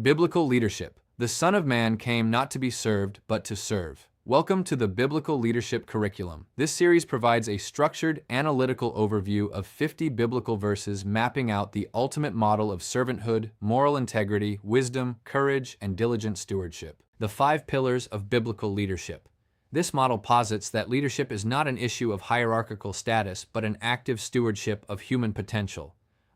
Biblical Leadership. The Son of Man came not to be served, but to serve. Welcome to the Biblical Leadership Curriculum. This series provides a structured, analytical overview of 50 biblical verses mapping out the ultimate model of servanthood, moral integrity, wisdom, courage, and diligent stewardship. The 5 pillars of biblical leadership. This model posits that leadership is not an issue of hierarchical status, but an active stewardship of human potential.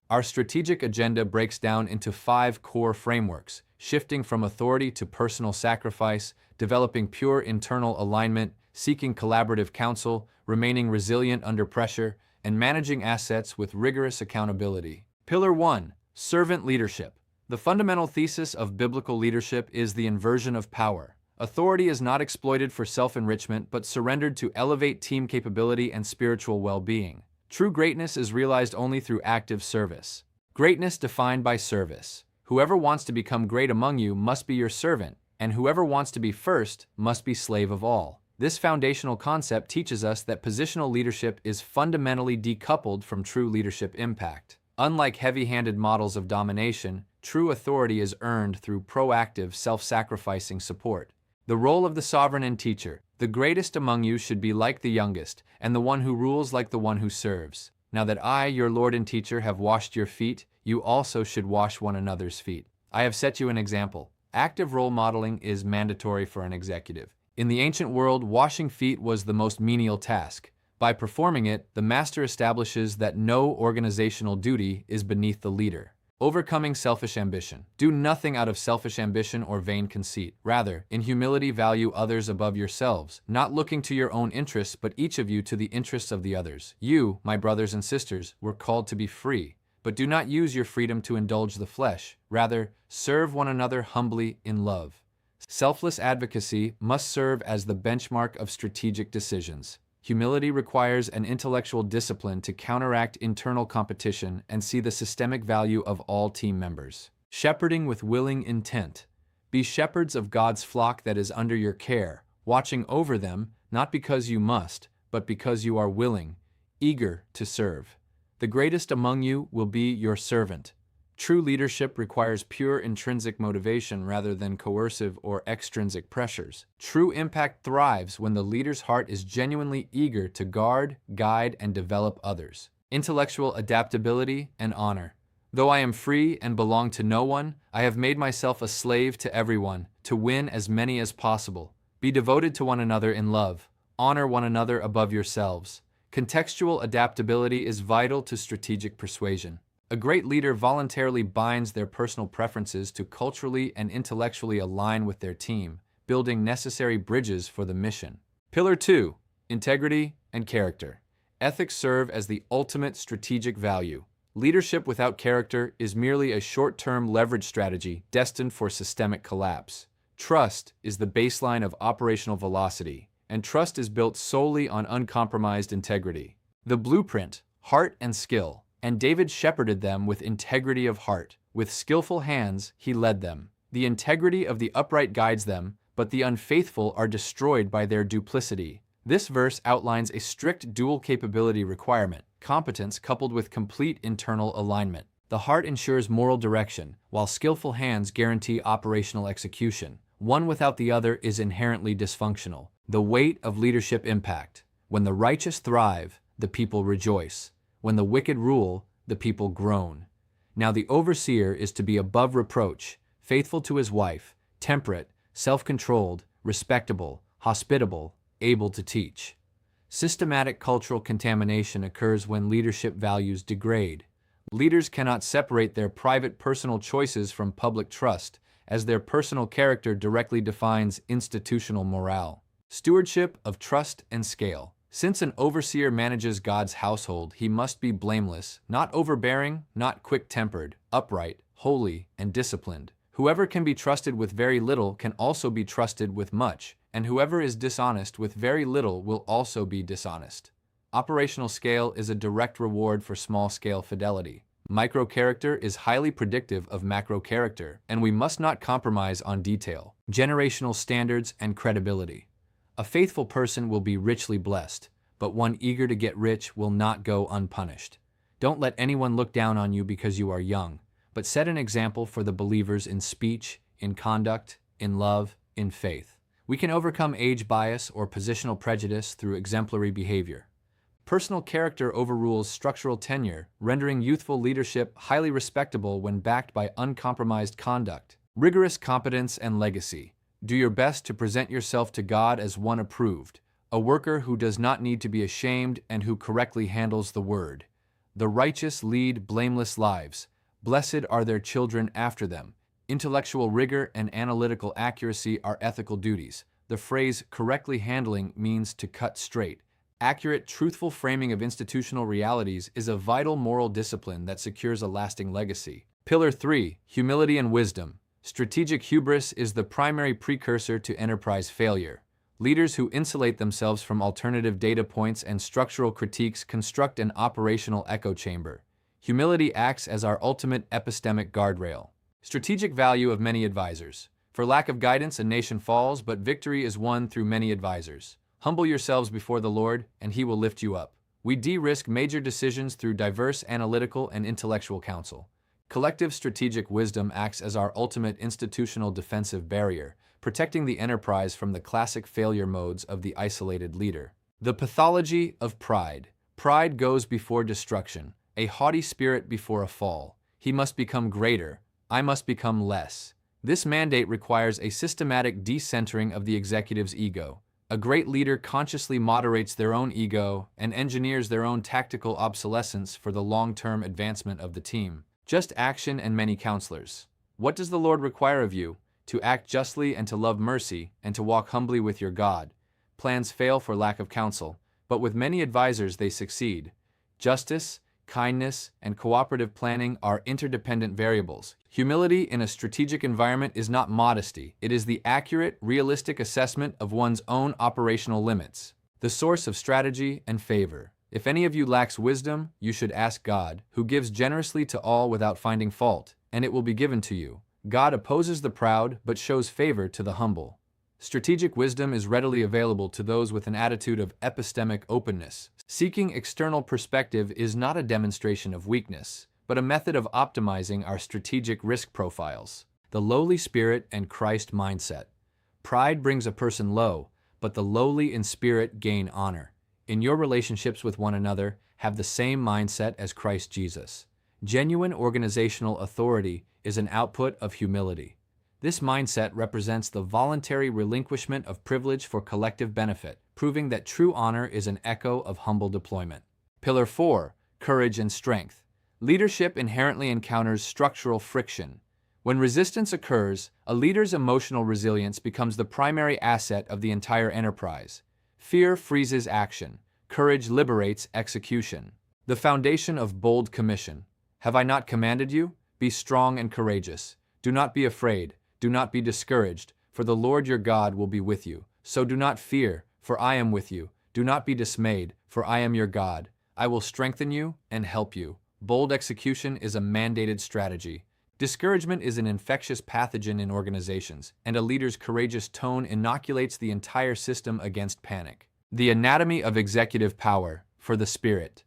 Our strategic agenda breaks down into 5 core frameworks: shifting from authority to personal sacrifice, developing pure internal alignment, seeking collaborative counsel, remaining resilient under pressure, and managing assets with rigorous accountability. Pillar 1. Servant Leadership. The fundamental thesis of biblical leadership is the inversion of power. Authority is not exploited for self-enrichment, but surrendered to elevate team capability and spiritual well-being. True greatness is realized only through active service. Greatness defined by service. Whoever wants to become great among you must be your servant, and whoever wants to be first must be slave of all. This foundational concept teaches us that positional leadership is fundamentally decoupled from true leadership impact. Unlike heavy-handed models of domination, true authority is earned through proactive, self-sacrificing support. The role of the sovereign and teacher. The greatest among you should be like the youngest, and the one who rules like the one who serves. Now that I, your Lord and teacher, have washed your feet, you also should wash one another's feet. I have set you an example. Active role modeling is mandatory for an executive. In the ancient world, washing feet was the most menial task. By performing it, the master establishes that no organizational duty is beneath the leader. Overcoming selfish ambition. Do nothing out of selfish ambition or vain conceit. Rather, in humility value others above yourselves, not looking to your own interests but each of you to the interests of the others. You, my brothers and sisters, were called to be free, but do not use your freedom to indulge the flesh. Rather, serve one another humbly in love. Selfless advocacy must serve as the benchmark of strategic decisions. Humility requires an intellectual discipline to counteract internal competition and see the systemic value of all team members. Shepherding with willing intent. Be shepherds of God's flock that is under your care, watching over them, not because you must, but because you are willing, eager to serve. The greatest among you will be your servant. True leadership requires pure intrinsic motivation rather than coercive or extrinsic pressures. True impact thrives when the leader's heart is genuinely eager to guard, guide, and develop others. Intellectual adaptability and honor. Though I am free and belong to no one, I have made myself a slave to everyone, to win as many as possible. Be devoted to one another in love. Honor one another above yourselves. Contextual adaptability is vital to strategic persuasion. A great leader voluntarily binds their personal preferences to culturally and intellectually align with their team, building necessary bridges for the mission. Pillar 2. Integrity and character. Ethics serve as the ultimate strategic value. Leadership without character is merely a short-term leverage strategy destined for systemic collapse. Trust is the baseline of operational velocity, and trust is built solely on uncompromised integrity. The blueprint, heart and skill. And David shepherded them with integrity of heart. With skillful hands, he led them. The integrity of the upright guides them, but the unfaithful are destroyed by their duplicity. This verse outlines a strict dual capability requirement: competence coupled with complete internal alignment. The heart ensures moral direction, while skillful hands guarantee operational execution. One without the other is inherently dysfunctional. The weight of leadership impact. When the righteous thrive, the people rejoice. When the wicked rule, the people groan. Now the overseer is to be above reproach, faithful to his wife, temperate, self-controlled, respectable, hospitable, able to teach. Systematic cultural contamination occurs when leadership values degrade. Leaders cannot separate their private personal choices from public trust, as their personal character directly defines institutional morale. Stewardship of trust and scale. Since an overseer manages God's household, he must be blameless, not overbearing, not quick-tempered, upright, holy, and disciplined. Whoever can be trusted with very little can also be trusted with much, and whoever is dishonest with very little will also be dishonest. Operational scale is a direct reward for small-scale fidelity. Micro-character is highly predictive of macro-character, and we must not compromise on detail. Generational standards and credibility. A faithful person will be richly blessed, but one eager to get rich will not go unpunished. Don't let anyone look down on you because you are young, but set an example for the believers in speech, in conduct, in love, in faith. We can overcome age bias or positional prejudice through exemplary behavior. Personal character overrules structural tenure, rendering youthful leadership highly respectable when backed by uncompromised conduct. Rigorous competence and legacy. Do your best to present yourself to God as one approved, a worker who does not need to be ashamed and who correctly handles the word. The righteous lead blameless lives. Blessed are their children after them. Intellectual rigor and analytical accuracy are ethical duties. The phrase correctly handling means to cut straight. Accurate, truthful framing of institutional realities is a vital moral discipline that secures a lasting legacy. Pillar 3. Humility and wisdom. Strategic hubris is the primary precursor to enterprise failure. Leaders who insulate themselves from alternative data points and structural critiques construct an operational echo chamber. Humility acts as our ultimate epistemic guardrail. Strategic value of many advisors. For lack of guidance, a nation falls, but victory is won through many advisors. Humble yourselves before the Lord, and He will lift you up. We de-risk major decisions through diverse analytical and intellectual counsel. Collective strategic wisdom acts as our ultimate institutional defensive barrier, protecting the enterprise from the classic failure modes of the isolated leader. The pathology of pride. Pride goes before destruction, a haughty spirit before a fall. He must become greater, I must become less. This mandate requires a systematic decentering of the executive's ego. A great leader consciously moderates their own ego and engineers their own tactical obsolescence for the long-term advancement of the team. Just action and many counselors. What does the Lord require of you? To act justly and to love mercy and to walk humbly with your God. Plans fail for lack of counsel, but with many advisors they succeed. Justice, kindness, and cooperative planning are interdependent variables. Humility in a strategic environment is not modesty. It is the accurate, realistic assessment of one's own operational limits. The source of strategy and favor. If any of you lacks wisdom, you should ask God, who gives generously to all without finding fault, and it will be given to you. God opposes the proud, but shows favor to the humble. Strategic wisdom is readily available to those with an attitude of epistemic openness. Seeking external perspective is not a demonstration of weakness, but a method of optimizing our strategic risk profiles. The lowly spirit and Christ mindset. Pride brings a person low, but the lowly in spirit gain honor. In your relationships with one another, have the same mindset as Christ Jesus. Genuine organizational authority is an output of humility. This mindset represents the voluntary relinquishment of privilege for collective benefit, proving that true honor is an echo of humble deployment. Pillar 4. Courage and strength. Leadership inherently encounters structural friction. When resistance occurs, a leader's emotional resilience becomes the primary asset of the entire enterprise. Fear freezes action. Courage liberates execution. The foundation of bold commission. Have I not commanded you? Be strong and courageous. Do not be afraid. Do not be discouraged, for the Lord your God will be with you. So do not fear, for I am with you. Do not be dismayed, for I am your God. I will strengthen you and help you. Bold execution is a mandated strategy. Discouragement is an infectious pathogen in organizations, and a leader's courageous tone inoculates the entire system against panic. The anatomy of executive power for the Spirit.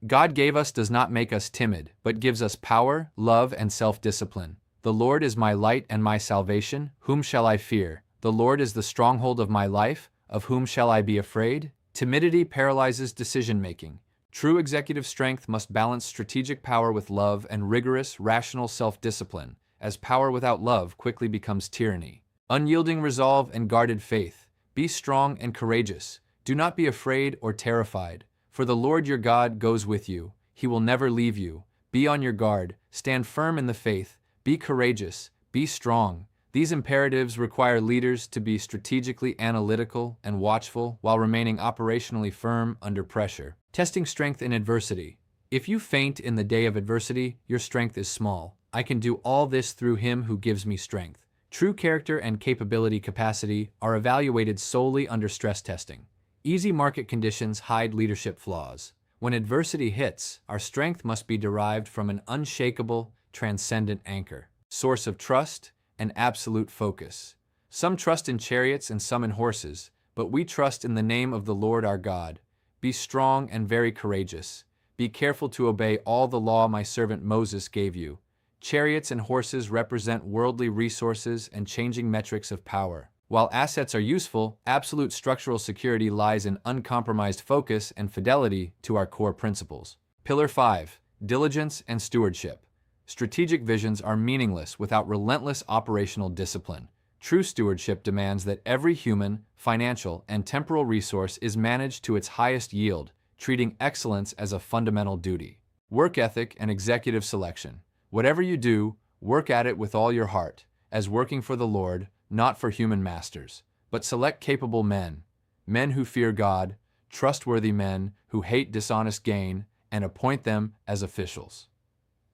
God gave us does not make us timid, but gives us power, love, and self-discipline. The Lord is my light and my salvation. Whom shall I fear? The Lord is the stronghold of my life. Of whom shall I be afraid? Timidity paralyzes decision-making. True executive strength must balance strategic power with love and rigorous, rational self-discipline, as power without love quickly becomes tyranny. Unyielding resolve and guarded faith. Be strong and courageous. Do not be afraid or terrified, for the Lord your God goes with you. He will never leave you. Be on your guard. Stand firm in the faith. Be courageous. Be strong. These imperatives require leaders to be strategically analytical and watchful while remaining operationally firm under pressure. Testing strength in adversity. If you faint in the day of adversity, your strength is small. I can do all this through Him who gives me strength. True character and capacity are evaluated solely under stress testing. Easy market conditions hide leadership flaws. When adversity hits, our strength must be derived from an unshakable, transcendent anchor, source of trust and absolute focus. Some trust in chariots and some in horses, but we trust in the name of the Lord our God. Be strong and very courageous. Be careful to obey all the law my servant Moses gave you. Chariots and horses represent worldly resources and changing metrics of power. While assets are useful, absolute structural security lies in uncompromised focus and fidelity to our core principles. Pillar 5. Diligence and stewardship. Strategic visions are meaningless without relentless operational discipline. True stewardship demands that every human, financial, and temporal resource is managed to its highest yield, treating excellence as a fundamental duty. Work ethic and executive selection. Whatever you do, work at it with all your heart, as working for the Lord, not for human masters. But select capable men, men who fear God, trustworthy men who hate dishonest gain, and appoint them as officials.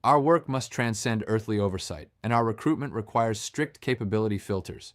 Our work must transcend earthly oversight, and our recruitment requires strict capability filters.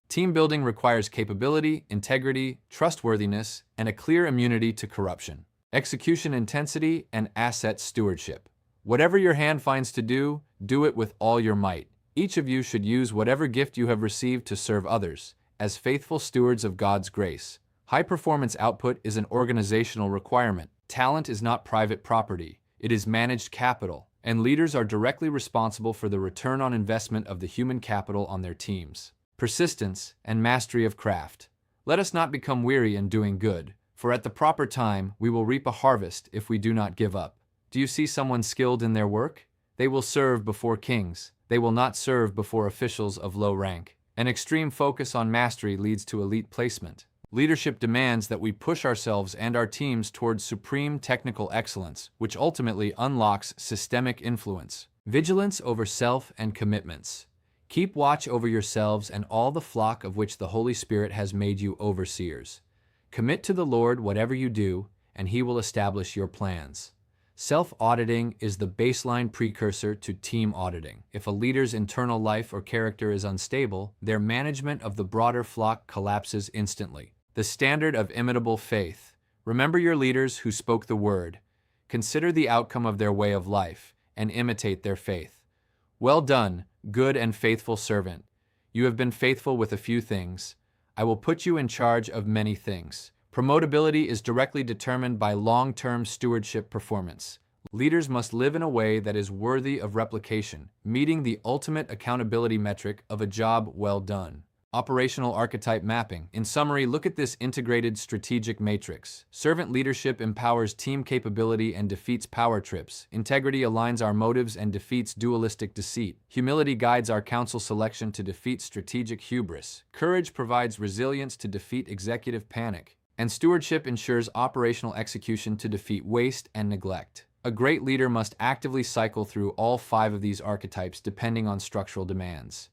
Team building requires capability, integrity, trustworthiness, and a clear immunity to corruption. Execution intensity and asset stewardship. Whatever your hand finds to do, do it with all your might. Each of you should use whatever gift you have received to serve others, as faithful stewards of God's grace. High-performance output is an organizational requirement. Talent is not private property. It is managed capital, and leaders are directly responsible for the return on investment of the human capital on their teams. Persistence and mastery of craft. Let us not become weary in doing good, for at the proper time we will reap a harvest if we do not give up. Do you see someone skilled in their work? They will serve before kings. They will not serve before officials of low rank. An extreme focus on mastery leads to elite placement. Leadership demands that we push ourselves and our teams towards supreme technical excellence, which ultimately unlocks systemic influence. Vigilance over self and commitments. Keep watch over yourselves and all the flock of which the Holy Spirit has made you overseers. Commit to the Lord whatever you do, and He will establish your plans. Self-auditing is the baseline precursor to team auditing. If a leader's internal life or character is unstable, their management of the broader flock collapses instantly. The standard of imitable faith. Remember your leaders who spoke the word. Consider the outcome of their way of life, and imitate their faith. Well done, good and faithful servant. You have been faithful with a few things. I will put you in charge of many things. Promotability is directly determined by long-term stewardship performance. Leaders must live in a way that is worthy of replication, meeting the ultimate accountability metric of a job well done. Operational archetype mapping. In summary, look at this integrated strategic matrix. Servant leadership empowers team capability and defeats power trips. Integrity aligns our motives and defeats dualistic deceit. Humility guides our counsel selection to defeat strategic hubris. Courage provides resilience to defeat executive panic. And stewardship ensures operational execution to defeat waste and neglect. A great leader must actively cycle through all 5 of these archetypes depending on structural demands.